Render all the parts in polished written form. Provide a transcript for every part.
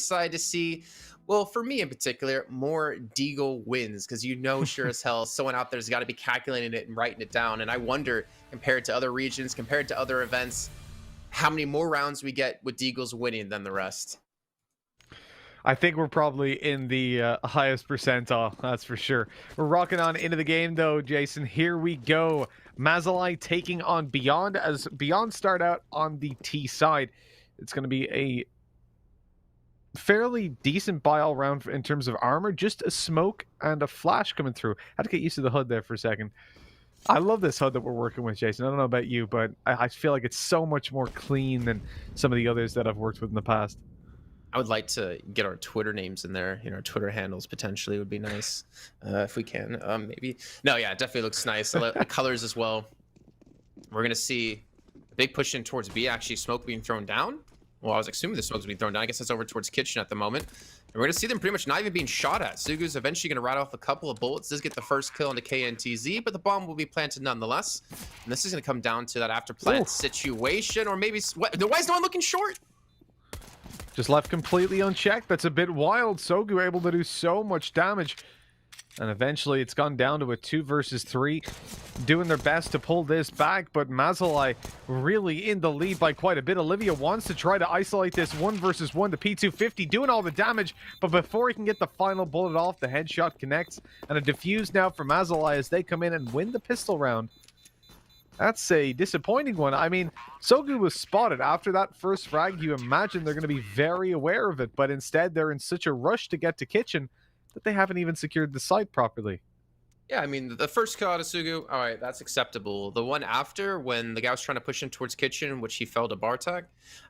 excited to see, well, for me in particular, more Deagle wins because sure as hell, someone out there's got to be calculating it and writing it down. And I wonder, compared to other regions, compared to other events, how many more rounds we get with Deagles winning than the rest. I think we're probably in the highest percentile, that's for sure. We're rocking on into the game, though, Jason. Here we go. Mazaalai taking on Beyond, as Beyond start out on the T side. It's going to be a fairly decent buy all round in terms of armor. Just a smoke and a flash coming through. Had to get used to the HUD there for a second. I love this HUD that we're working with, Jason. I don't know about you, but I feel like it's so much more clean than some of the others that I've worked with in the past. I would like to get our Twitter names in there. Our Twitter handles potentially would be nice if we can. Maybe. No, yeah, it definitely looks nice. The colors as well. We're going to see a big push in towards B. Actually, smoke being thrown down. Well, I was assuming the smoke's being thrown down. I guess that's over towards Kitchen at the moment. And we're going to see them pretty much not even being shot at. Sugu's eventually going to ride off a couple of bullets. Does get the first kill into KNTZ, but the bomb will be planted nonetheless. And this is going to come down to that after plant situation, or maybe... Why is no one looking short? Just left completely unchecked. That's a bit wild. Sogu able to do so much damage. And eventually it's gone down to a 2 versus 3. Doing their best to pull this back, but Mazaalai really in the lead by quite a bit. Olivia wants to try to isolate this 1 versus 1. The P250 doing all the damage, but before he can get the final bullet off, the headshot connects. And a defuse now for Mazaalai as they come in and win the pistol round. That's a disappointing one. I mean, Sogu was spotted after that first frag. You imagine they're going to be very aware of it, but instead they're in such a rush to get to Kitchen that they haven't even secured the site properly. Yeah, I mean, the first kill out of Sugu, all right, that's acceptable. The one after, when the guy was trying to push him towards Kitchen, which he fell to Bartek,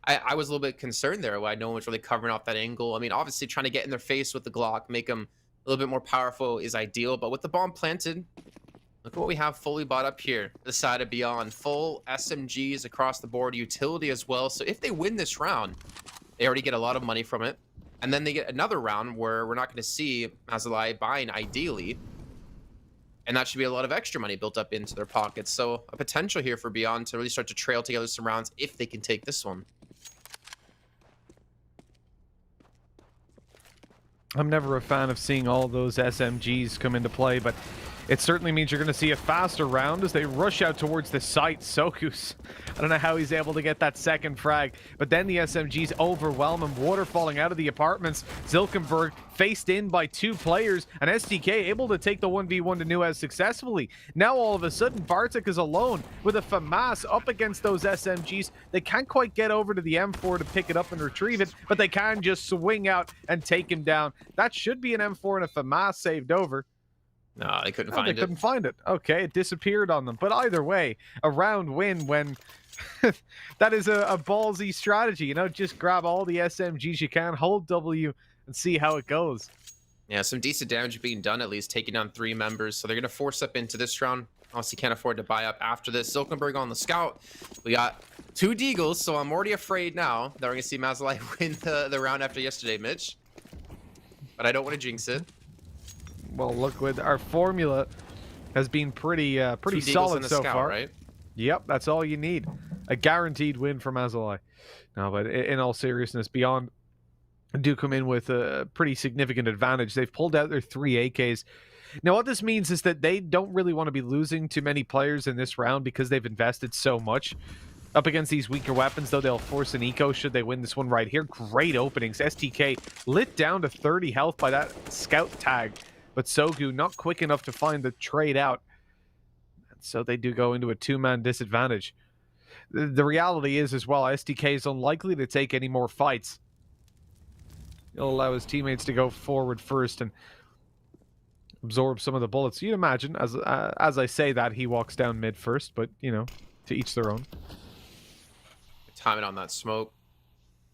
I was a little bit concerned there. Why no one was really covering off that angle. I mean, obviously trying to get in their face with the Glock, make them a little bit more powerful is ideal, but with the bomb planted, look at what we have fully bought up here. The side of Beyond, full SMGs across the board, utility as well. So if they win this round, they already get a lot of money from it. And then they get another round where we're not going to see Mazaalai buying ideally. And that should be a lot of extra money built up into their pockets. So a potential here for Beyond to really start to trail together some rounds if they can take this one. I'm never a fan of seeing all those SMGs come into play, but it certainly means you're going to see a faster round as they rush out towards the site. Sokus, I don't know how he's able to get that second frag, but then the SMGs overwhelm him. Water falling out of the apartments. Zilkenberg faced in by 2 players, and SDK able to take the 1v1 to Nuez successfully. Now all of a sudden, Bartek is alone with a FAMAS up against those SMGs. They can't quite get over to the M4 to pick it up and retrieve it, but they can just swing out and take him down. That should be an M4 and a FAMAS saved over. No, they couldn't find it. They couldn't find it. Okay, it disappeared on them. But either way, a round win when that is a ballsy strategy. Just grab all the SMGs you can, hold W, and see how it goes. Yeah, some decent damage being done, at least taking down 3 members. So they're going to force up into this round. Obviously can't afford to buy up after this. Zilkenberg on the scout. We got 2 Deagles, so I'm already afraid now that we're going to see Mazaalai win the round after yesterday, Mitch. But I don't want to jinx it. Well, look, with our formula has been pretty solid so far. Right? Yep, that's all you need. A guaranteed win for Mazaalai. No, but in all seriousness, Beyond do come in with a pretty significant advantage. They've pulled out their 3 AKs. Now, what this means is that they don't really want to be losing too many players in this round because they've invested so much. Up against these weaker weapons, though, they'll force an eco should they win this one right here. Great openings. STK lit down to 30 health by that scout tag. But Sogu not quick enough to find the trade out. And so they do go into a 2-man disadvantage. The reality is as well, SDK is unlikely to take any more fights. He'll allow his teammates to go forward first and absorb some of the bullets. You'd imagine, as I say that, he walks down mid first, but, to each their own. Timing on that smoke.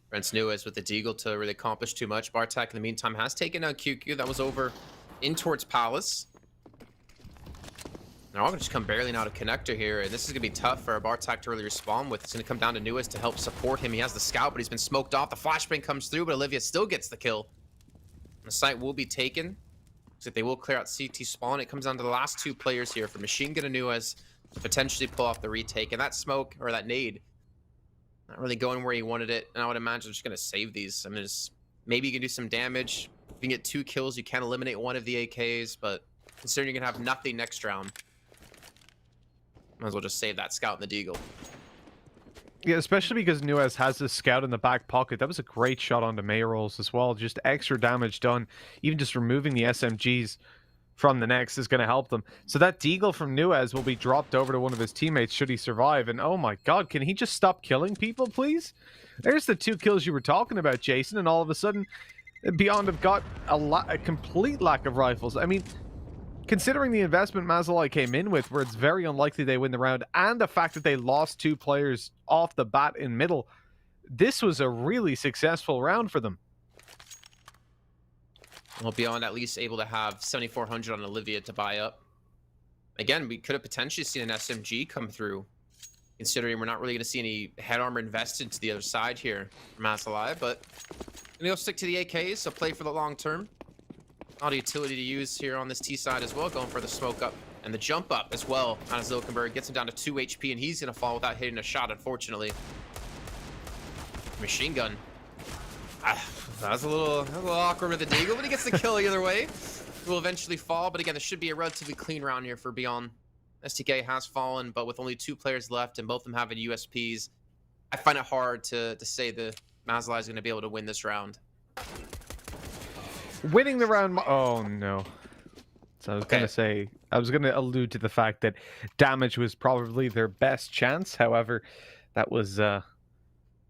Brent's Nuez with the Deagle to really accomplish too much. Bartek, in the meantime, has taken out QQ. That was over in towards Palace. They're all going to just come barely out of connector here, and this is going to be tough for Bartek to really respond with. It's going to come down to Nuez to help support him. He has the scout, but he's been smoked off. The flashbang comes through, but Olivia still gets the kill. The site will be taken. Looks like they will clear out CT spawn. It comes down to the last 2 players here for Machine Gun and Nuez to potentially pull off the retake. And that smoke, or that nade, not really going where he wanted it. And I would imagine just going to save these. I mean, just maybe you can do some damage. If you can get 2 kills, you can eliminate one of the AKs, but considering you're going to have nothing next round, might as well just save that scout and the deagle. Yeah, especially because Nuez has this scout in the back pocket. That was a great shot on the Mayorals as well. Just extra damage done. Even just removing the SMGs from the next is going to help them. So that deagle from Nuez will be dropped over to one of his teammates should he survive. And oh my god, can he just stop killing people, please? There's the 2 kills you were talking about, Jason, and all of a sudden, Beyond have got a complete lack of rifles. I mean, considering the investment Mazaalai came in with, where it's very unlikely they win the round, and the fact that they lost 2 players off the bat in middle, this was a really successful round for them. Well, Beyond at least able to have 7,400 on Olivia to buy up. Again, we could have potentially seen an SMG come through, considering we're not really going to see any head armor invested to the other side here from Mazaalai, but going to go stick to the AKs, so play for the long term. A lot of utility to use here on this T side as well, going for the smoke up and the jump up as well. Out of Zilkenberg gets him down to 2 HP, and he's going to fall without hitting a shot, unfortunately. Machine gun. That was a little awkward with the deagle, but he gets the kill either way. He will eventually fall, but again, this should be a relatively clean round here for Beyond. STK has fallen, but with only 2 players left and both of them having USPs, I find it hard to say the Mazaalai is going to be able to win this round. Winning the round... Oh, no. So I was going to say... I was going to allude to the fact that damage was probably their best chance. However, that was...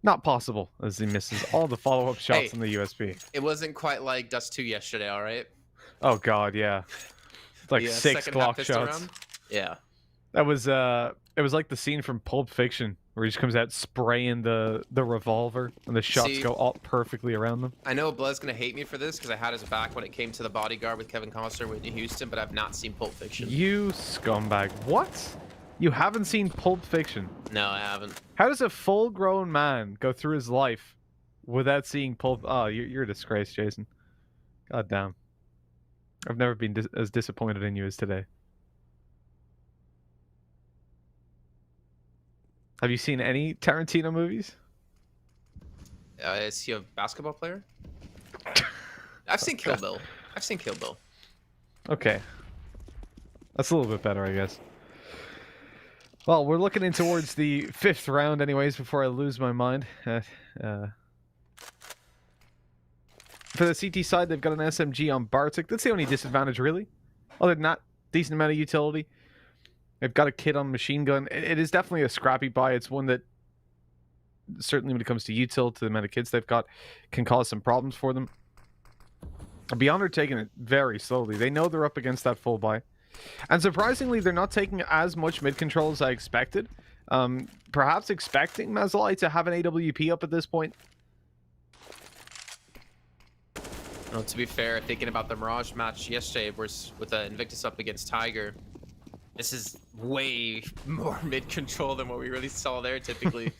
not possible, as he misses all the follow-up shots in the USB. It wasn't quite like Dust 2 yesterday, all right? Oh god, yeah. Like the, 6 Glock shots. Round? Yeah. That was it was like the scene from Pulp Fiction where he just comes out spraying the revolver and the shots go all perfectly around them. I know Blood's gonna hate me for this because I had his back when it came to The Bodyguard with Kevin Costner and Whitney Houston, but I've not seen Pulp Fiction. You scumbag. What? You haven't seen Pulp Fiction? No, I haven't. How does a full-grown man go through his life without seeing Pulp... Oh, you're a disgrace, Jason. God damn. I've never been as disappointed in you as today. Have you seen any Tarantino movies? Is he a basketball player? I've seen Kill Bill. I've seen Kill Bill. Okay. That's a little bit better, I guess. Well, we're looking in towards the 5th round anyways, before I lose my mind. For the CT side, they've got an SMG on Bartik. That's the only disadvantage, really. Other than that, decent amount of utility. They've got a kit on machine gun. It is definitely a scrappy buy. It's one that, certainly when it comes to util, to the amount of kits they've got, can cause some problems for them. Beyond are taking it very slowly. They know they're up against that full buy. And surprisingly, they're not taking as much mid-control as I expected. Perhaps expecting Mazaalai to have an AWP up at this point. Well, to be fair, thinking about the Mirage match yesterday with Invictus up against Tiger, this is way more mid-control than what we really saw there typically.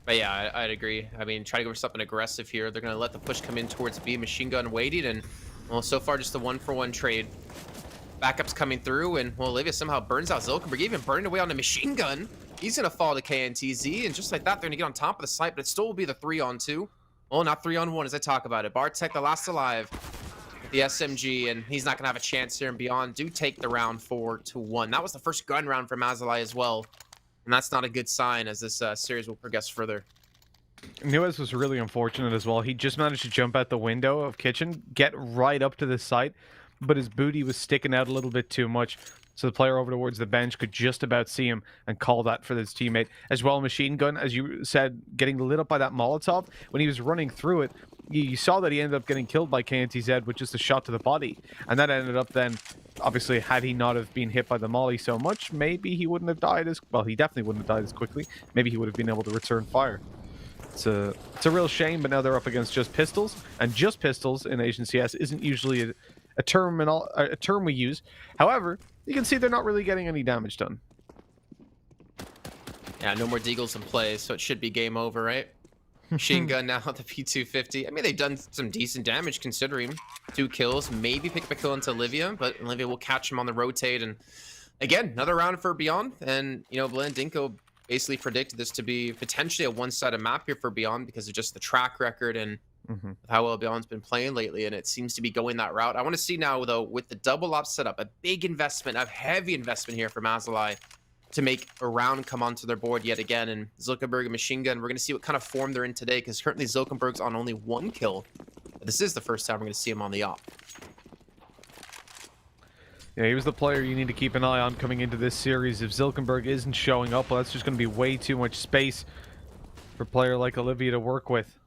But yeah, I'd agree. I mean, try to go for something aggressive here. They're going to let the push come in towards B, machine gun waiting, and well, so far just a 1-for-1 trade. Backups coming through, and well, Olivia somehow burns out Zilkenberg, even burning away on the machine gun. He's going to fall to KNTZ, and just like that, they're going to get on top of the site, but it still will be the 3-on-2. Well, not 3-on-1 as I talk about it. Bartek, the last alive with the SMG, and he's not going to have a chance here, and Beyond do take the round 4-1. That was the first gun round for Mazaalai as well, and that's not a good sign as this series will progress further. Nuez was really unfortunate as well. He just managed to jump out the window of Kitchen, get right up to the site, but his booty was sticking out a little bit too much, so the player over towards the bench could just about see him and call that for his teammate. As well, machine gun, as you said, getting lit up by that Molotov. When he was running through it, you saw that he ended up getting killed by KNTZ with just a shot to the body, and that ended up then, obviously, had he not have been hit by the molly so much, maybe he wouldn't have died as... Well, he definitely wouldn't have died as quickly. Maybe he would have been able to return fire. It's a real shame, but now they're up against just pistols, and just pistols in Asian CS isn't usually a term we use. However, you can see they're not really getting any damage done. Yeah, no more deagles in play, so it should be game over, right? Machine gun now, the P250. I mean, they've done some decent damage considering 2 kills. Maybe pick up a kill into Olivia, but Olivia will catch him on the rotate. And again, another round for Beyond. And, you know, Blandinko basically predicted this to be potentially a one-sided map here for Beyond because of just the track record and Hmm. How well Beyond's been playing lately, and it seems to be going that route. I want to see now, though, with the double op setup, a big investment, a heavy investment here for Mazaalai to make a round come onto their board yet again. And Zulkenberg and Machine Gun, we're going to see what kind of form they're in today, because currently Zulkenberg's on only 1 kill. This is the first time we're going to see him on the op. Yeah, he was the player you need to keep an eye on coming into this series. If Zulkenberg isn't showing up, well, that's just going to be way too much space for a player like Olivia to work with.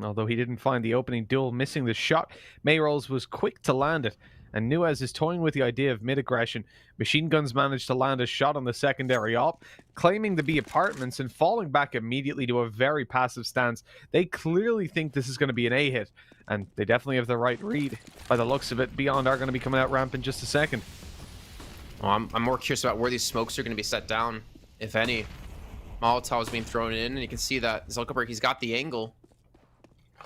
Although he didn't find the opening duel, missing the shot, Mayrolls was quick to land it, and Nuez is toying with the idea of mid-aggression. Machine Guns managed to land a shot on the secondary op, claiming to be apartments and falling back immediately to a very passive stance. They clearly think this is going to be an A hit, and they definitely have the right read. By the looks of it, Beyond are going to be coming out ramp in just a second. Well, I'm more curious about where these smokes are going to be set down, if any. Molotov's being thrown in, and you can see that Zulkenberg, he's got the angle.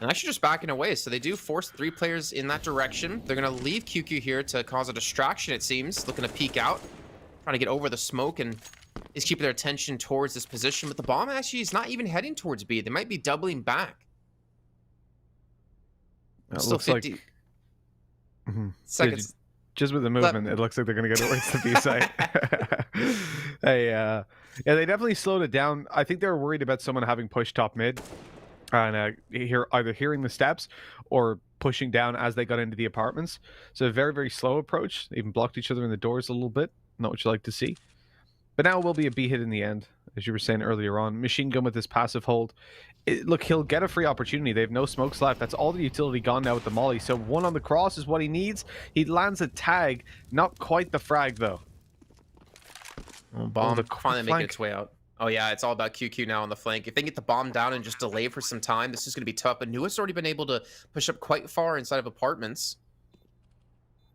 And actually just backing away, so they do force 3 players in that direction. They're going to leave QQ here to cause a distraction, it seems. Looking to peek out, trying to get over the smoke, and is keeping their attention towards this position. But the bomb actually is not even heading towards B. They might be doubling back. Still 50 like... seconds. Just with the movement, it looks like they're going to get towards the B site. Yeah, they definitely slowed it down. I think they were worried about someone having pushed top mid. And either hearing the steps or pushing down as they got into the apartments. So a very, very slow approach. They even blocked each other in the doors a little bit. Not what you like to see. But now it will be a B hit in the end, as you were saying earlier on. Machine Gun with this passive hold. Look, he'll get a free opportunity. They have no smokes left. That's all the utility gone now with the molly. So 1 on the cross is what he needs. He lands a tag. Not quite the frag, though. Well, bomb finally making its way out. Oh, yeah, it's all about QQ now on the flank. If they get the bomb down and just delay for some time, this is going to be tough. But Nua's already been able to push up quite far inside of apartments.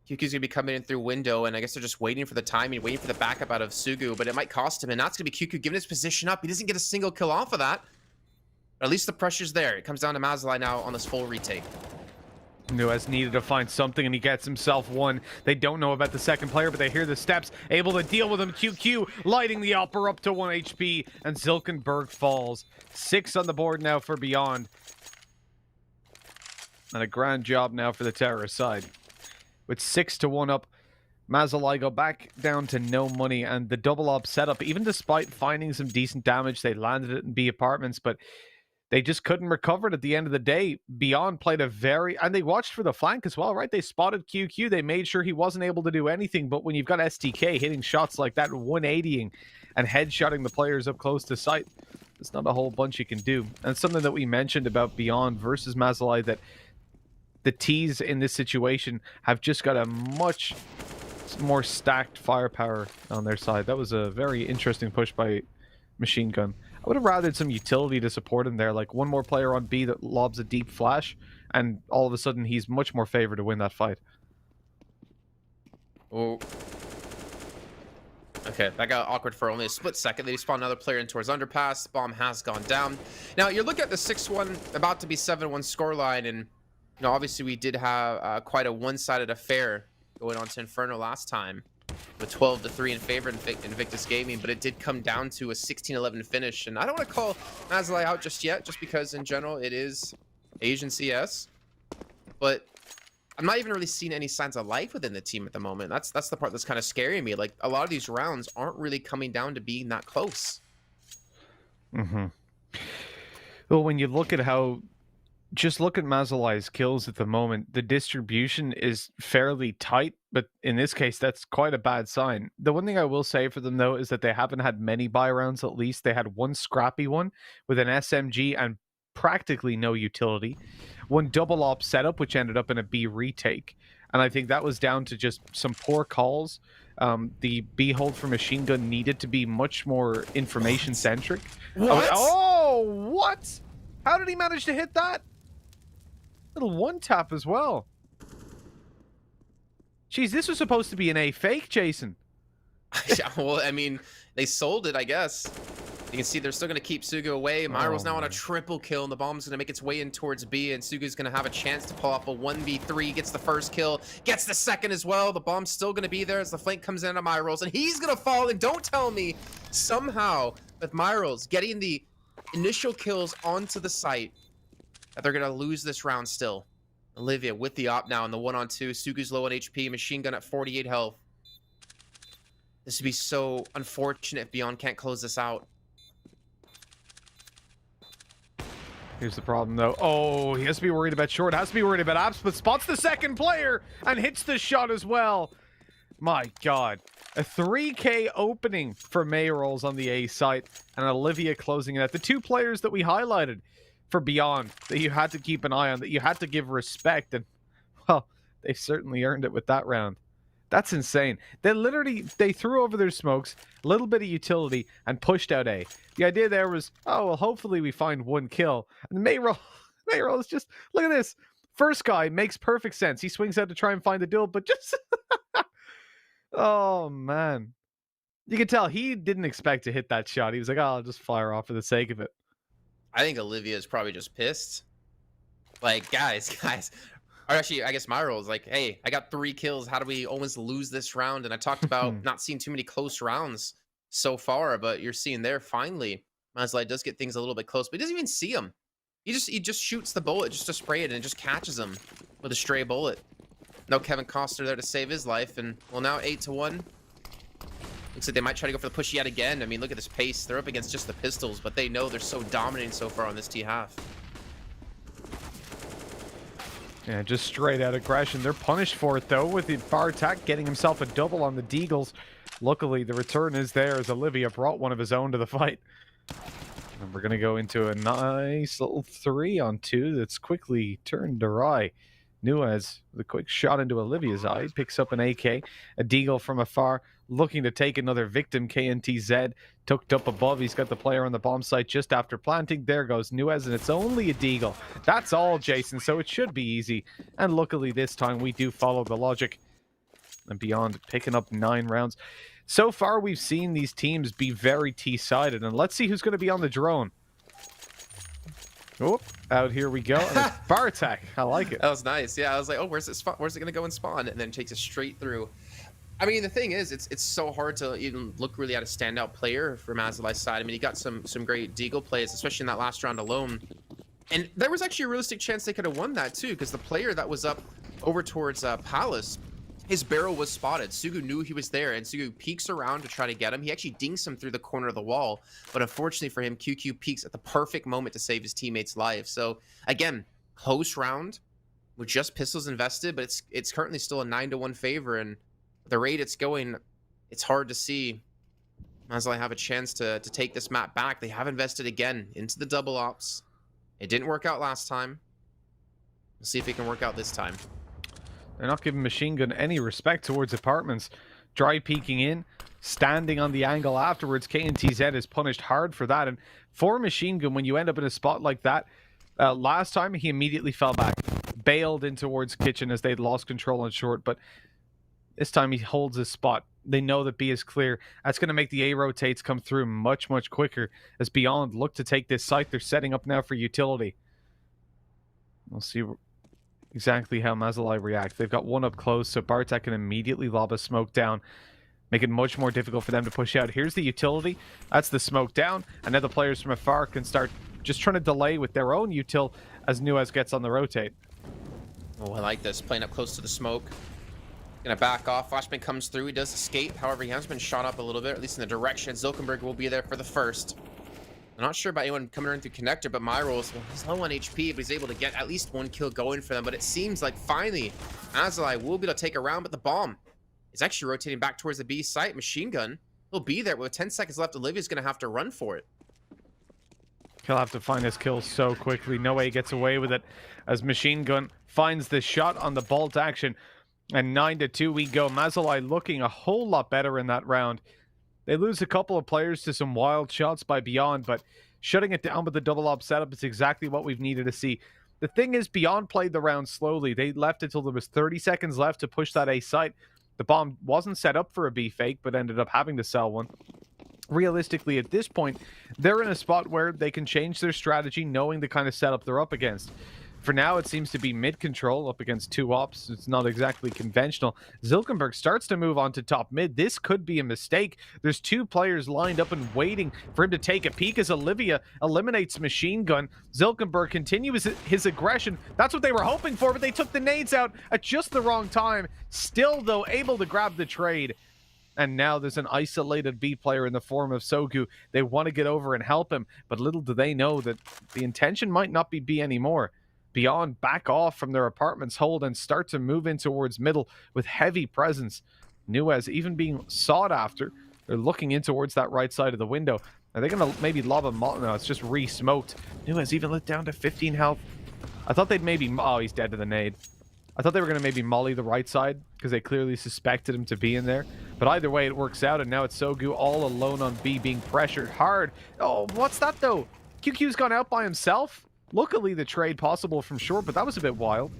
QQ's going to be coming in through window, and I guess they're just waiting for the timing, waiting for the backup out of Sugu, but it might cost him, and that's going to be QQ giving his position up. He doesn't get a single kill off of that. But at least the pressure's there. It comes down to Mazaalai now on this full retake. Nuez needed to find something, and he gets himself 1. They don't know about the second player, but they hear the steps, able to deal with him. QQ lighting the upper up to 1 HP, and Zulkenberg falls. 6 on the board now for Beyond. And a grand job now for the terrorist side. With 6 to 1 up, Mazaalai go back down to no money, and the double op setup, even despite finding some decent damage, they landed it in B apartments, but they just couldn't recover it at the end of the day. Beyond played and they watched for the flank as well, right? They spotted QQ. They made sure he wasn't able to do anything. But when you've got STK hitting shots like that, 180ing and headshotting the players up close to sight, there's not a whole bunch you can do. And something that we mentioned about Beyond versus Mazaalai, that the T's in this situation have just got a much more stacked firepower on their side. That was a very interesting push by Machine Gun. I would have rathered some utility to support him there, like 1 more player on B that lobs a deep flash, and all of a sudden he's much more favored to win that fight. Oh. Okay, that got awkward for only a split second. They spawned another player in towards underpass. Bomb has gone down. Now, you're looking at the 6-1, about to be 7-1 scoreline, and obviously we did have quite a one-sided affair going on to Inferno last time, with 12-3 in favor of Invictus Gaming, but it did come down to a 16-11 finish. And I don't want to call Mazaalai out just yet, just because in general it is Asian CS, but I'm not even really seeing any signs of life within the team at the moment. That's the part that's kind of scaring me. Like, a lot of these rounds aren't really coming down to being that close. Well, when you look at how just look at Mazaalai's kills at the moment. The distribution is fairly tight, but in this case, that's quite a bad sign. The one thing I will say for them, though, is that they haven't had many buy rounds, at least. They had 1 scrappy one with an SMG and practically no utility. 1 double op setup, which ended up in a B retake. And I think that was down to just some poor calls. The B hold for Machine Gun needed to be much more information-centric. What? Oh, what? How did he manage to hit that? Little 1-tap as well. Jeez, this was supposed to be an A fake, Jason. Yeah, well, I mean, they sold it, I guess. You can see they're still going to keep Sugu away. Myro's now on a triple kill, and the bomb's going to make its way in towards B, and Sugu's going to have a chance to pull off a 1v3, gets the first kill, gets the second as well. The bomb's still going to be there as the flank comes in on Myros, and he's going to fall, and don't tell me, somehow, with Myros getting the initial kills onto the site, that they're going to lose this round still. Olivia with the op now in the 1-on-2. Sugu's low on HP. Machine Gun at 48 health. This would be so unfortunate if Beyond can't close this out. Here's the problem, though. Oh, he has to be worried about short. Has to be worried about apps, but spots the second player and hits the shot as well. My God. A 3K opening for Mayrolls on the A site and Olivia closing it out. The two players that we highlighted for Beyond that you had to keep an eye on, that you had to give respect, and, well, they certainly earned it with that round. That's insane. They threw over their smokes, a little bit of utility, and pushed out A. The idea there was, oh, well, hopefully we find one kill. And Mayroll is just, look at this. First guy makes perfect sense. He swings out to try and find the duel, but just, oh, man. You can tell he didn't expect to hit that shot. He was like, oh, I'll just fire off for the sake of it. I think Olivia is probably just pissed. Like, guys. Or actually, I guess my role is like, hey, I got 3 kills. How do we almost lose this round? And I talked about not seeing too many close rounds so far, but you're seeing there finally, Mazaalai does get things a little bit close, but he doesn't even see him. He just shoots the bullet just to spray it and it just catches him with a stray bullet. No Kevin Costner there to save his life, and well, now 8-1. Looks like they might try to go for the push yet again. I mean, look at this pace. They're up against just the pistols, but they know they're so dominating so far on this T half. Yeah, just straight out aggression. They're punished for it, though, with the bar attack getting himself a double on the Deagles. Luckily, the return is there as Olivia brought one of his own to the fight. And we're going to go into a nice little 3-on-2 that's quickly turned awry. Nuez, with a quick shot into Olivia's eye, picks up an AK. A Deagle from afar, looking to take another victim. KNTZ tucked up above. He's got the player on the bomb site just after planting. There goes Nuez, and it's only a Deagle. That's all, Jason, so it should be easy. And luckily this time we do follow the logic. And Beyond picking up 9 rounds. So far we've seen these teams be very T-sided, and let's see who's going to be on the drone. Oh, out here we go. And it's bar attack. I like it. That was nice. Yeah, I was like, oh, where's it going to go and spawn? And then it takes it straight through. I mean, the thing is, it's so hard to even look really at a standout player for Mazaalai's side. I mean, he got some great Deagle plays, especially in that last round alone. And there was actually a realistic chance they could have won that too, because the player that was up over towards Palace, his barrel was spotted. Sugu knew he was there, and Sugu peeks around to try to get him. He actually dinks him through the corner of the wall, but unfortunately for him, QQ peeks at the perfect moment to save his teammate's life. So again, close round with just pistols invested, but it's currently still a 9-1 favor, and the rate it's going, it's hard to see Mazaalai have a chance to take this map back. They have invested again into the double ops. It didn't work out last time. We'll see if it can work out this time. They're not giving Machine Gun any respect towards apartments. Dry peeking in, standing on the angle afterwards. KNTZ is punished hard for that. And for Machine Gun, when you end up in a spot like that, last time he immediately fell back, bailed in towards kitchen as they'd lost control on short. But this time he holds his spot. They know that B is clear. That's going to make the A rotates come through much, much quicker as Beyond look to take this site. They're setting up now for utility. We'll see exactly how Mazaalai react. They've got one up close, so Bartek can immediately lob a smoke down, make it much more difficult for them to push out. Here's the utility. That's the smoke down, and now the players from afar can start just trying to delay with their own util as Nuez gets on the rotate. Oh, I like this. Playing up close to the smoke. Gonna back off. Flashbang comes through. He does escape. However, he has been shot up a little bit, at least in the direction. Zilkenberg will be there for the first. I'm not sure about anyone coming in through connector, but Myrolls, well, he's low on HP, but he's able to get at least one kill going for them. But it seems like finally Mazaalai will be able to take a round, but the bomb is actually rotating back towards the B site. Machine Gun will be there. With 10 seconds left, Olivia's going to have to run for it. He'll have to find his kill so quickly. No way he gets away with it as Machine Gun finds the shot on the bolt action. And 9-2 we go. Mazaalai looking a whole lot better in that round. They lose a couple of players to some wild shots by Beyond, but shutting it down with the double op setup is exactly what we've needed to see. The thing is, Beyond played the round slowly. They left until there was 30 seconds left to push that A site. The bomb wasn't set up for a B fake, but ended up having to sell one. Realistically, at this point, they're in a spot where they can change their strategy knowing the kind of setup they're up against. For now, it seems to be mid control up against 2 ops. It's not exactly conventional. Zilkenberg starts to move on to top mid. This could be a mistake. There's 2 players lined up and waiting for him to take a peek as Olivia eliminates Machine Gun. Zilkenberg continues his aggression. That's what they were hoping for, but they took the nades out at just the wrong time. Still, though, able to grab the trade. And now there's an isolated B player in the form of Sogu. They want to get over and help him, but little do they know that the intention might not be B anymore. Beyond back off from their apartment's hold and start to move in towards middle with heavy presence. Nuez even being sought after. They're looking in towards that right side of the window. Are they going to maybe lob a molly? No, it's just re-smoked. Nuez even lit down to 15 health. I thought they'd maybe... Oh, he's dead to the nade. I thought they were going to maybe molly the right side because they clearly suspected him to be in there. But either way, it works out, and now it's Sogu all alone on B, being pressured hard. Oh, what's that, though? QQ's gone out by himself? Luckily, the trade possible from short, but that was a bit wild.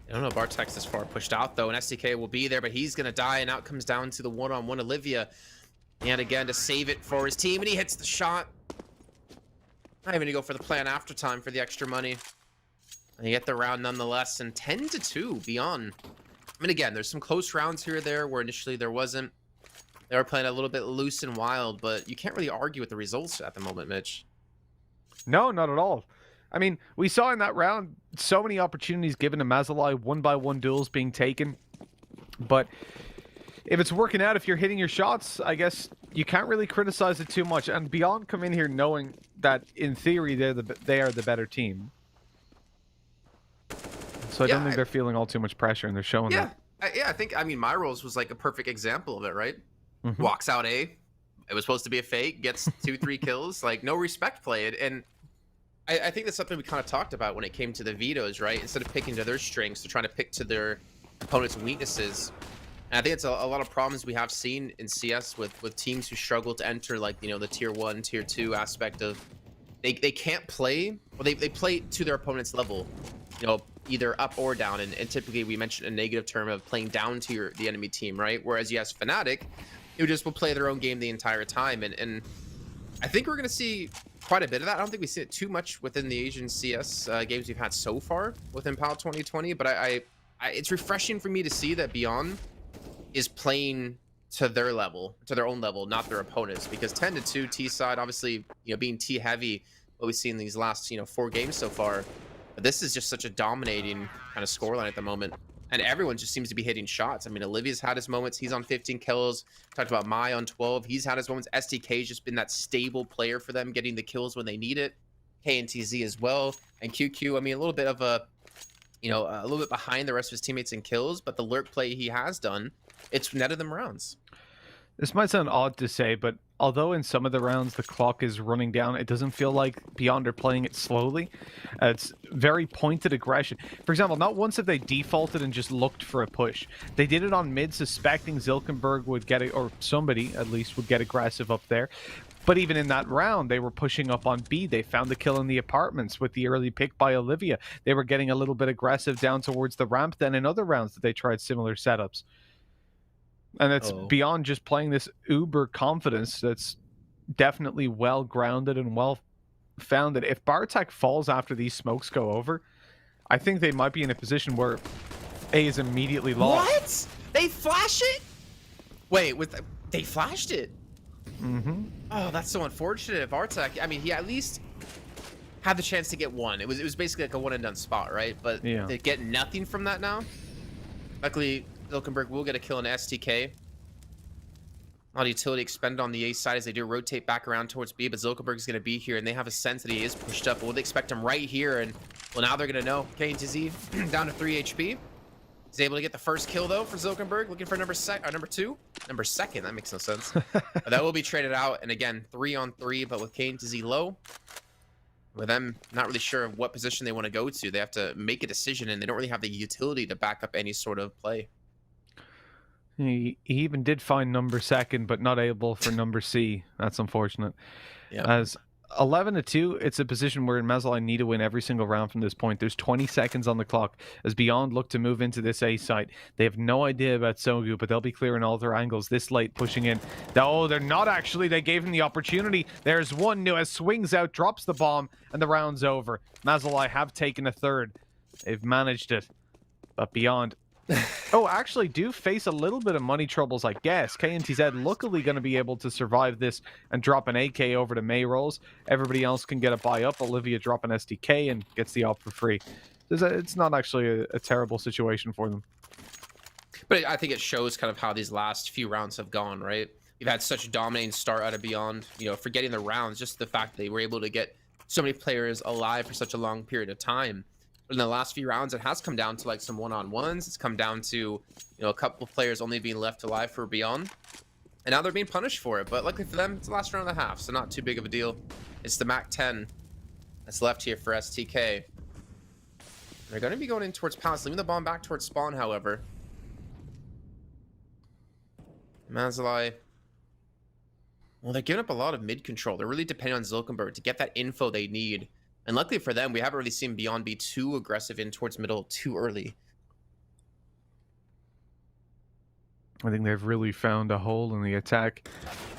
I don't know, Bartek's this far pushed out, though, and SDK will be there, but he's going to die, and out comes down to the one-on-one Olivia. And again, to save it for his team, and he hits the shot. Not even to go for the plan after time for the extra money. And you get the round nonetheless, and 10-2 beyond. I mean, again, there's some close rounds here or there where initially there wasn't. They were playing a little bit loose and wild, but you can't really argue with the results at the moment, Mitch. No, not at all. I mean, we saw in that round so many opportunities given to Mazaalai, 1-by-1 duels being taken. But if it's working out, if you're hitting your shots, I guess you can't really criticize it too much. And Beyond come in here knowing that, in theory, they are the better team. So I don't think they're feeling all too much pressure, and they're showing that. I mean, my rolls was like a perfect example of it, right? Walks out A. It was supposed to be a fake, gets 2-3 kills, like no respect played. And I think that's something we kind of talked about when it came to the vetoes, right? Instead of picking to their strengths, they're trying to pick to their opponent's weaknesses. And I think it's a lot of problems we have seen in CS with teams who struggle to enter, like, you know, the tier 1, tier 2 aspect of they can't play, or they play to their opponent's level, you know, either up or down. And typically we mentioned a negative term of playing down to the enemy team, right? Whereas yes, Fnatic, who just will play their own game the entire time. And I think we're going to see quite a bit of that. I don't think we see it too much within the Asian CS games we've had so far within PAL 2020, but it's refreshing for me to see that Beyond is playing to their level, to their own level, not their opponents. Because 10-2 T side, obviously, you know, being T heavy, what we've seen these last, you know, 4 games so far. But this is just such a dominating kind of scoreline at the moment. And everyone just seems to be hitting shots. I mean, Olivia's had his moments. He's on 15 kills. Talked about Mai on 12. He's had his moments. STK's just been that stable player for them, getting the kills when they need it. KNTZ as well. And QQ, I mean, a little bit of a, you know, a little bit behind the rest of his teammates in kills. But the lurk play he has done, it's netted them rounds. This might sound odd to say, but although in some of the rounds the clock is running down, it doesn't feel like Beyond are playing it slowly. It's very pointed aggression. For example, not once have they defaulted and just looked for a push. They did it on mid, suspecting Zilkenberg would get it, or somebody at least would get aggressive up there. But even in that round, they were pushing up on B. They found the kill in the apartments with the early pick by Olivia. They were getting a little bit aggressive down towards the ramp then in other rounds that they tried similar setups. And it's Beyond just playing this uber confidence that's definitely well grounded and well founded. If Bartek falls after these smokes go over, I think they might be in a position where A is immediately lost. What? They flash it? Wait, they flashed it? Oh, that's so unfortunate. If Bartek, I mean, he at least had the chance to get one. It was basically like a one and done spot, right? But they get nothing from that now. Luckily, Zilkenberg will get a kill in STK. A lot of utility expended on the A side as they do rotate back around towards B, but Zilkenberg is going to be here, and they have a sense that he is pushed up. But will they expect him right here? And well, now they're going to know. KNTZ down to 3 HP. He's able to get the first kill though for Zilkenberg, looking for number 2. Number 2nd, that makes no sense. But that will be traded out, and again, 3-on-3, but with KNTZ low. With them not really sure what position they want to go to, they have to make a decision, and they don't really have the utility to back up any sort of play. He even did find number 2nd, but not able for number C. That's unfortunate. Yeah. As 11-2, it's a position where Mazaalai need to win every single round from this point. There's 20 seconds on the clock as Beyond look to move into this A site. They have no idea about Sogu, but they'll be clearing all their angles this late, pushing in. Oh, they're not actually. They gave him the opportunity. There's one new as swings out, drops the bomb, and the round's over. Mazaalai have taken a third. They've managed it, but Beyond oh, actually do face a little bit of money troubles, I guess. KNTZ luckily going to be able to survive this and drop an AK over to May rolls. Everybody else can get a buy up. Olivia drop an SDK and gets the op for free. It's not actually a terrible situation for them. But I think it shows kind of how these last few rounds have gone, right? You've had such a dominating start out of Beyond, you know, forgetting the rounds, just the fact that they were able to get so many players alive for such a long period of time. In the last few rounds, it has come down to like some one-on-ones. It's come down to, you know, a couple of players only being left alive for Beyond. And now they're being punished for it. But luckily for them, it's the last round and a half, so not too big of a deal. It's the MAC 10 that's left here for STK. They're going to be going in towards Palace, leaving the bomb back towards spawn, however. Mazaalai. Well, they're giving up a lot of mid control. They're really depending on Zilkenberg to get that info they need. And luckily for them, we haven't really seen Beyond be too aggressive in towards middle too early. I think they've really found a hole in the attack.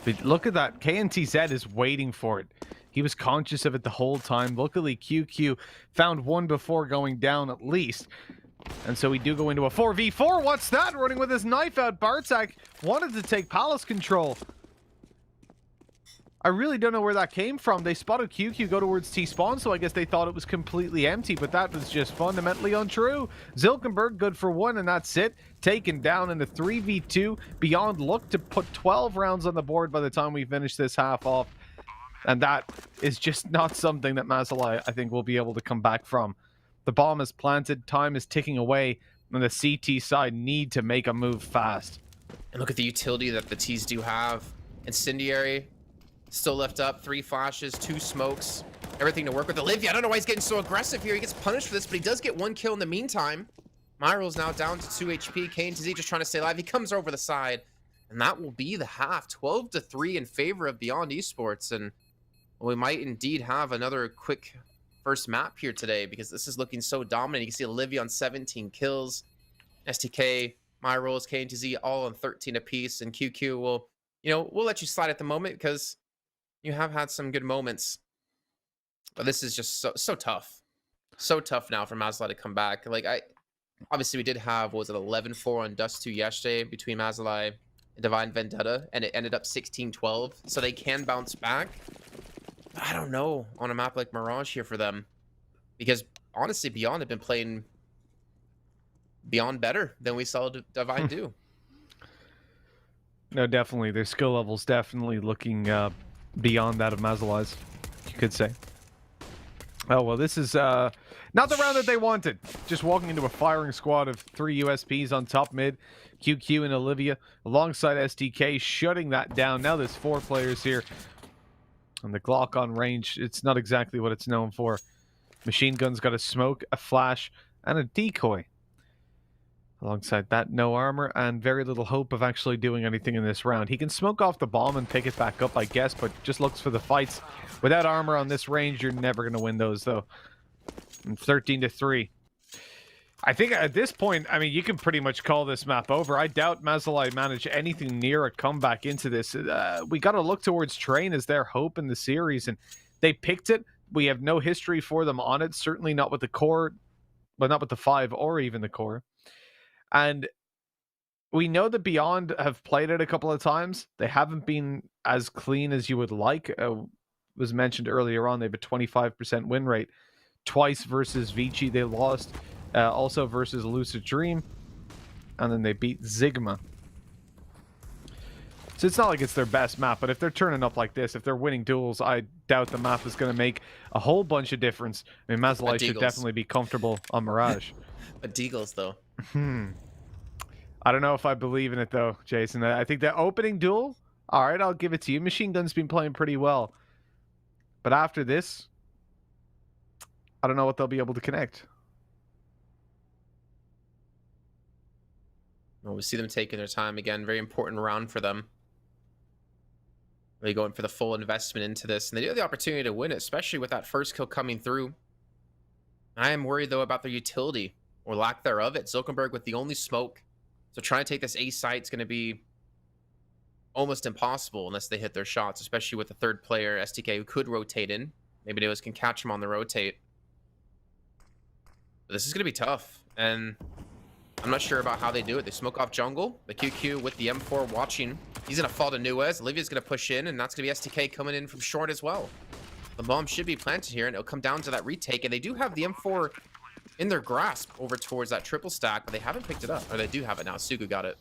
But look at that. KNTZ is waiting for it. He was conscious of it the whole time. Luckily, QQ found one before going down at least. And so we do go into a 4v4. What's that? Running with his knife out. Bartek wanted to take Palace control. I really don't know where that came from. They spotted QQ go towards T-spawn, so I guess they thought it was completely empty, but that was just fundamentally untrue. Zilkenberg good for one, and that's it. Taken down in the 3v2. Beyond look to put 12 rounds on the board by the time we finish this half off. And that is just not something that Mazaalai, I think, will be able to come back from. The bomb is planted, time is ticking away, and the CT side need to make a move fast. And look at the utility that the T's do have. Incendiary. Still left up, 3 flashes, 2 smokes, everything to work with. Olivia, I don't know why he's getting so aggressive here. He gets punished for this, but he does get 1 kill in the meantime. Myral's now down to 2 HP. KNTZ just trying to stay alive. He comes over the side, and that will be the half. 12-3 in favor of Beyond Esports, and we might indeed have another quick first map here today because this is looking so dominant. You can see Olivia on 17 kills, STK, Myrals, KNTZ all on 13 apiece, and QQ will, you know, we'll let you slide at the moment because you have had some good moments, but this is just so tough. So tough now for Mazaalai to come back. Like, obviously we did have, what was it, 11-4 on Dust 2 yesterday between Mazaalai and Divine Vendetta, and it ended up 16-12, so they can bounce back. But I don't know on a map like Mirage here for them, because honestly, Beyond have been playing Beyond better than we saw Divine do. No, definitely. Their skill level's definitely looking beyond that of Mazaalai's, you could say. Oh, well, this is not the round that they wanted. Just walking into a firing squad of 3 USPs on top mid. QQ and Olivia alongside SDK, shutting that down. Now there's 4 players here. And the Glock on range, it's not exactly what it's known for. Machine gun's got a smoke, a flash, and a decoy. Alongside that, no armor and very little hope of actually doing anything in this round. He can smoke off the bomb and pick it back up, I guess, but just looks for the fights. Without armor on this range, you're never going to win those, though. And 13-3. I think at this point, I mean, you can pretty much call this map over. I doubt Mazaalai managed anything near a comeback into this. We got to look towards Train as their hope in the series, and they picked it. We have no history for them on it, certainly not with the core, but not with the 5 or even the core. And we know that Beyond have played it a couple of times. They haven't been as clean as you would like. Was mentioned earlier on, they have a 25% win rate. Twice versus Vici, they lost. Also versus Lucid Dream. And then they beat Sigma. So it's not like it's their best map, but if they're turning up like this, if they're winning duels, I doubt the map is going to make a whole bunch of difference. I mean, Mazaalai should definitely be comfortable on Mirage. But Deagles, though. I don't know if I believe in it, though, Jason. I think the opening duel, all right, I'll give it to you. Machine Gun's been playing pretty well. But after this, I don't know what they'll be able to connect. Well, we see them taking their time again. Very important round for them. Really going for the full investment into this, and they do have the opportunity to win it, especially with that first kill coming through. I am worried though about their utility or lack thereof at Zulkenberg with the only smoke. So trying to take this A site is going to be almost impossible unless they hit their shots, especially with the third player, STK, who could rotate in. Maybe Neos can catch him on the rotate. But this is going to be tough, and I'm not sure about how they do it. They smoke off jungle. The QQ with the M4 watching. He's going to fall to Nuez. Olivia's going to push in, and that's going to be STK coming in from short as well. The bomb should be planted here, and it'll come down to that retake. And they do have the M4 in their grasp over towards that triple stack, but they haven't picked it up. Or they do have it now. Sugu got it.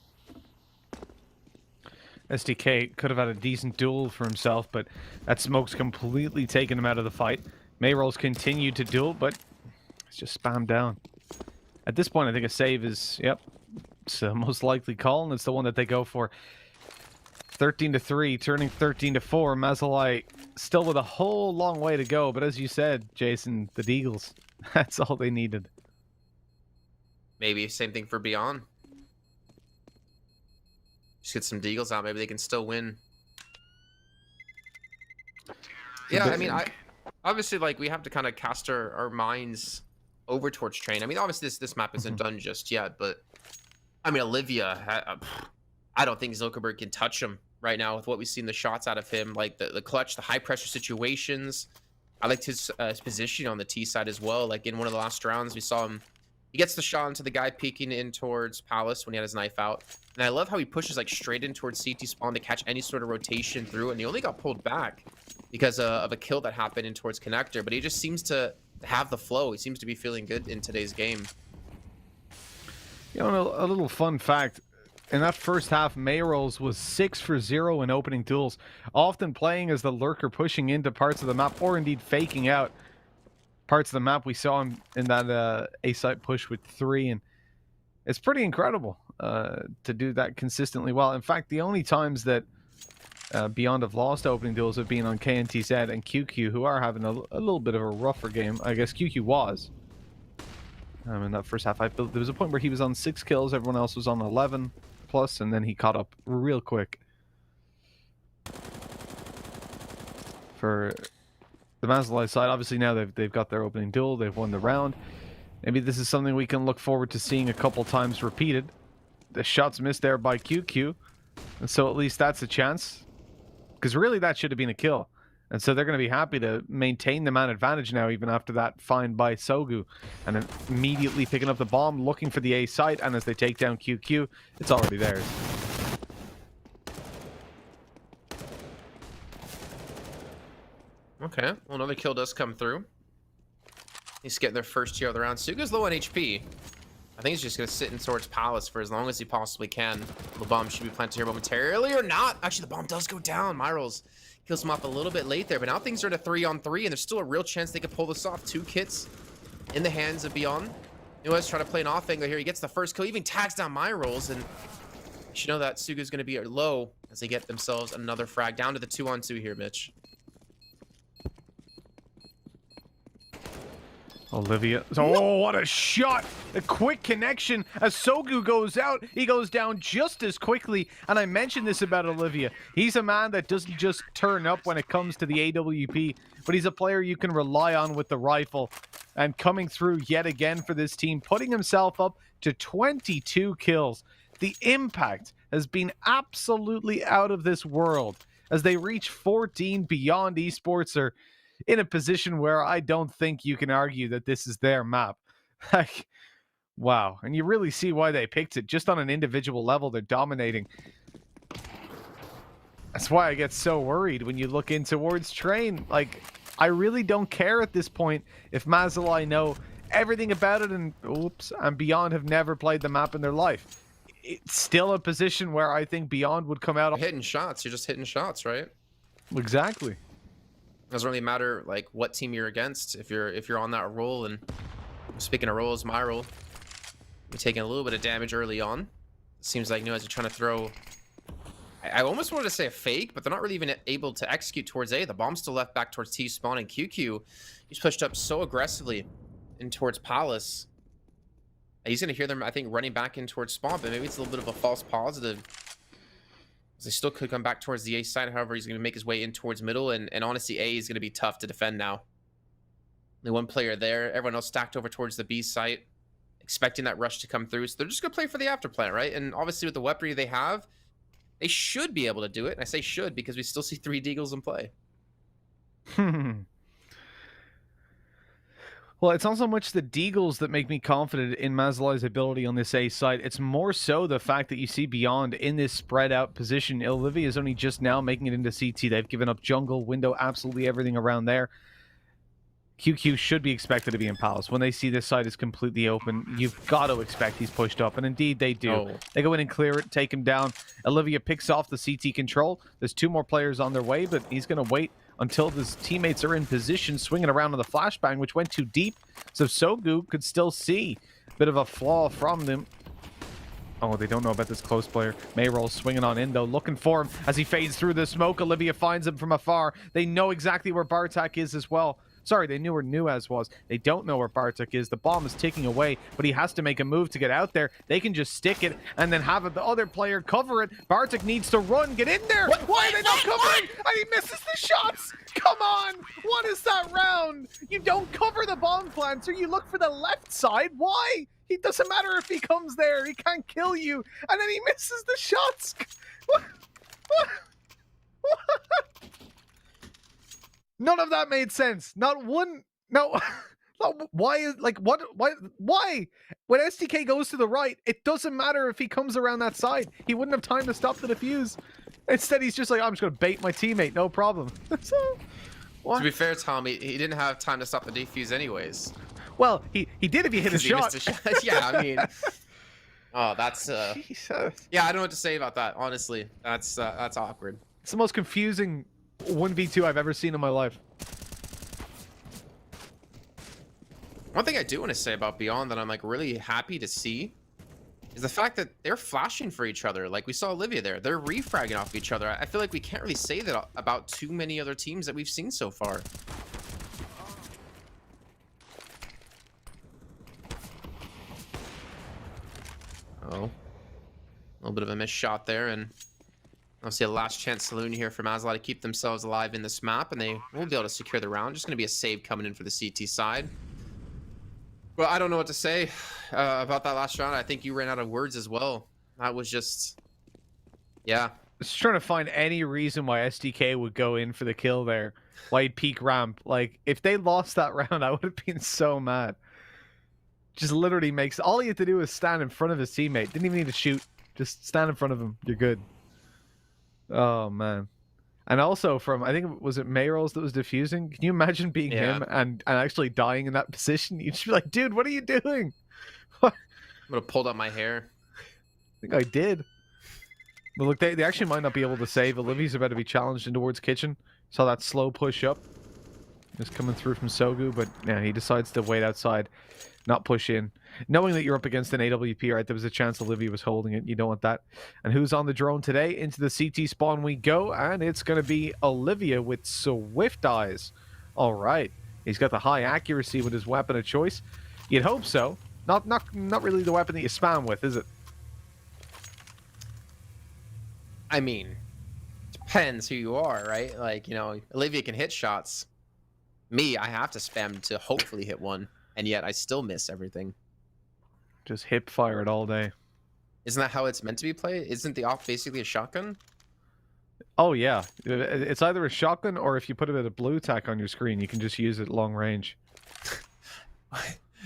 SDK could have had a decent duel for himself, but that smoke's completely taken him out of the fight. Mayrolls continued to duel, but it's just spammed down. At this point, I think a save is, yep, it's the most likely call, and it's the one that they go for. 13-3, turning 13-4. Mazaalai still with a whole long way to go, but as you said, Jason, the Deagles, that's all they needed. Maybe same thing for Beyond. Just get some Deagles out. Maybe they can still win. Yeah, I mean, obviously, like, we have to kind of cast our minds over towards Train. I mean, obviously, this map isn't done just yet, but I mean, Olivia, I don't think Zulkenberg can touch him right now with what we've seen the shots out of him, like the clutch, the high pressure situations. I liked his position on the T side as well. Like in one of the last rounds, we saw him. He gets the shot into the guy peeking in towards Palace when he had his knife out. And I love how he pushes like straight in towards CT spawn to catch any sort of rotation through. And he only got pulled back because of a kill that happened in towards connector. But he just seems to have the flow. He seems to be feeling good in today's game. You know, a little fun fact. In that first half, Mayrolls was 6 for 0 in opening duels, often playing as the lurker, pushing into parts of the map, or indeed faking out parts of the map. We saw him in that A-site push with 3, and it's pretty incredible to do that consistently well. In fact, the only times that Beyond have lost opening duels have been on KNTZ and QQ, who are having a little bit of a rougher game. I guess QQ was. In that first half, there was a point where he was on 6 kills, everyone else was on 11 plus, and then he caught up real quick. For the Mazaalai side, obviously now they've got their opening duel, they've won the round. Maybe this is something we can look forward to seeing a couple times repeated. The shots missed there by QQ, and so at least that's a chance. Because really that should have been a kill. And so they're going to be happy to maintain the man advantage now, even after that find by Sogu. And then immediately picking up the bomb, looking for the A site, and as they take down QQ, it's already theirs. Okay, well, another kill does come through. He's getting their first tier of the round. Suga's low on HP. I think he's just going to sit in towards Palace for as long as he possibly can. The bomb should be planted here momentarily, or not. Actually, the bomb does go down. Myrolls kills him off a little bit late there, but now things are at a 3-on-3, and there's still a real chance they could pull this off. 2 kits in the hands of Beyond. Nuez trying to play an off angle here. He gets the first kill, even tags down Myrolls, and you should know that Suga's going to be low as they get themselves another frag. Down to the 2-on-2 here, Mitch. Olivia. Oh, what a shot! A quick connection. As Sogu goes out, he goes down just as quickly. And I mentioned this about Olivia. He's a man that doesn't just turn up when it comes to the AWP, but he's a player you can rely on with the rifle. And coming through yet again for this team, putting himself up to 22 kills. The impact has been absolutely out of this world. As they reach 14, Beyond Esports are in a position where I don't think you can argue that this is their map. Like, wow. And you really see why they picked it. Just on an individual level, they're dominating. That's why I get so worried when you look in towards Train. Like, I really don't care at this point if Mazaalai know everything about it and Beyond have never played the map in their life. It's still a position where I think Beyond would come out. Hitting shots. You're just hitting shots, right? Exactly. Doesn't really matter like what team you're against if you're on that roll. And speaking of rolls, my roll, you're taking a little bit of damage early on. It seems like Nuez are trying to throw. I almost wanted to say a fake, but they're not really even able to execute towards A. The bomb's still left back towards T spawn, and QQ he's pushed up so aggressively in towards Palace. He's gonna hear them, I think, running back in towards spawn, but maybe it's a little bit of a false positive. So he still could come back towards the A side. However, he's going to make his way in towards middle. And honestly, A is going to be tough to defend now. Only one player there. Everyone else stacked over towards the B site, expecting that rush to come through. So they're just going to play for the afterplant, right? And obviously with the weaponry they have, they should be able to do it. And I say should because we still see 3 Deagles in play. Well, it's not so much the Deagles that make me confident in Mazaalai's ability on this A side. It's more so the fact that you see Beyond in this spread out position. Olivia is only just now making it into CT. They've given up jungle, window, absolutely everything around there. QQ should be expected to be in Palace. When they see this side is completely open, you've got to expect he's pushed up. And indeed, they do. Oh. They go in and clear it, take him down. Olivia picks off the CT control. There's 2 more players on their way, but he's going to wait until his teammates are in position, swinging around on the flashbang, which went too deep. So Sogu could still see a bit of a flaw from them. Oh, they don't know about this close player. Mayroll swinging on in, though, looking for him as he fades through the smoke. Olivia finds him from afar. They know exactly where Bartek is as well. Sorry, they knew where Nuaz was. They don't know where Bartek is. The bomb is ticking away, but he has to make a move to get out there. They can just stick it and then have the other player cover it. Bartek needs to run. Get in there. Why are they not covering? And he misses the shots. Come on. What is that round? You don't cover the bomb planter. You look for the left side. Why? It doesn't matter if he comes there. He can't kill you. And then he misses the shots. What? None of that made sense. Not one. No. Why is like what? Why? When SDK goes to the right, it doesn't matter if he comes around that side. He wouldn't have time to stop the defuse. Instead, he's just like, I'm just gonna bait my teammate. No problem. So, what? To be fair, Tom, he didn't have time to stop the defuse anyways. Well, he did if he hit a shot. Yeah, I mean, oh, that's Jesus. yeah, I don't know what to say about that. Honestly, that's awkward. It's the most confusing 1v2 I've ever seen in my life. One thing I do want to say about Beyond that I'm like really happy to see is the fact that they're flashing for each other. Like we saw Olivia there, they're refragging off each other. I feel like we can't really say that about too many other teams that we've seen so far. Oh, a little bit of a missed shot there, and obviously a last chance saloon here for Mazaalai to keep themselves alive in this map, and they won't be able to secure the round. Just going to be a save coming in for the CT side. Well, I don't know what to say about that last round. I think you ran out of words as well. That was just, yeah. Just trying to find any reason why SDK would go in for the kill there. Why he'd peak ramp. Like, if they lost that round, I would have been so mad. Just literally makes... All he had to do was stand in front of his teammate. Didn't even need to shoot. Just stand in front of him. You're good. Oh, man. And also from... I think, was it Mayrolls that was defusing? Can you imagine being him and actually dying in that position? You'd just be like, dude, what are you doing? What? I'm going to pull out my hair. I think I did. But look, they actually might not be able to save. Olivia's about to be challenged in towards kitchen. Saw that slow push up. Just coming through from Sogu, but yeah, he decides to wait outside, not push in. Knowing that you're up against an AWP, right, there was a chance Olivia was holding it. You don't want that. And who's on the drone today? Into the CT spawn we go, and it's going to be Olivia with Swift Eyes. All right. He's got the high accuracy with his weapon of choice. You'd hope so. Not really the weapon that you spam with, is it? I mean, depends who you are, right? Like, you know, Olivia can hit shots. Me, I have to spam to hopefully hit one, and yet I still miss everything. Just hip fire it all day. Isn't that how it's meant to be played? Isn't the op basically a shotgun? Oh, yeah. It's either a shotgun, or if you put a bit of blue tack on your screen, you can just use it long range.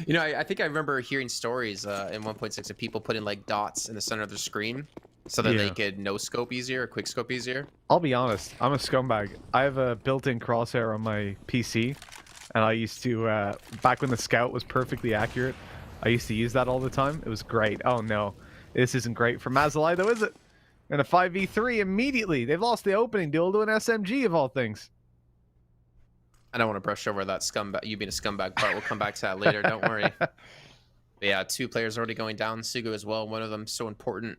You know, I think I remember hearing stories in 1.6 of people putting like dots in the center of their screen so that they could no scope easier or quick scope easier. I'll be honest, I'm a scumbag. I have a built-in crosshair on my PC, and I used to, back when the scout was perfectly accurate, I used to use that all the time. It was great. Oh no, this isn't great for Mazaalai though, is it? And a 5v3 immediately. They've lost the opening duel to an SMG of all things. I don't want to brush over that scumbag, you being a scumbag part. We'll come back to that later. Don't worry. But yeah, 2 players already going down. Sugu as well. One of them so important.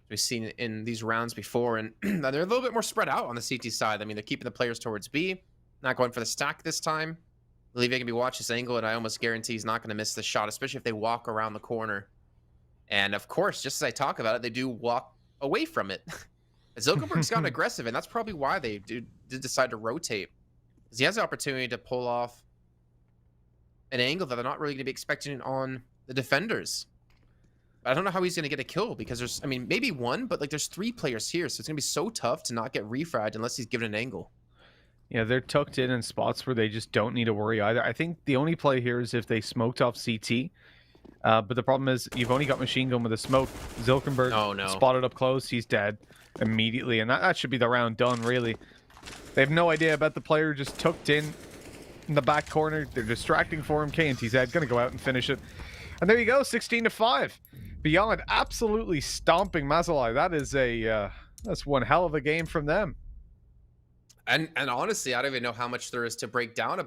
We've seen it in these rounds before, and they're a little bit more spread out on the CT side. I mean, they're keeping the players towards B, not going for the stack this time. Olivia can be watch this angle, and I almost guarantee he's not going to miss the shot, especially if they walk around the corner. And of course, just as I talk about it, they do walk away from it. Zilkenberg's gotten aggressive, and that's probably why they did decide to rotate. Because he has the opportunity to pull off an angle that they're not really going to be expecting on the defenders. I don't know how he's going to get a kill because there's, I mean, maybe one, but like there's 3 players here, so it's going to be so tough to not get refragged unless he's given an angle. Yeah, they're tucked in spots where they just don't need to worry either. I think the only play here is if they smoked off CT. But the problem is you've only got machine gun with a smoke. Zilkenberg spotted up close. He's dead immediately, and that should be the round done, really. They have no idea about the player just tucked in the back corner. They're distracting for him. KNTZ going to go out and finish it. And there you go, 16-5. Beyond absolutely stomping Mazaalai. That is that's one hell of a game from them. And honestly, I don't even know how much there is to break down about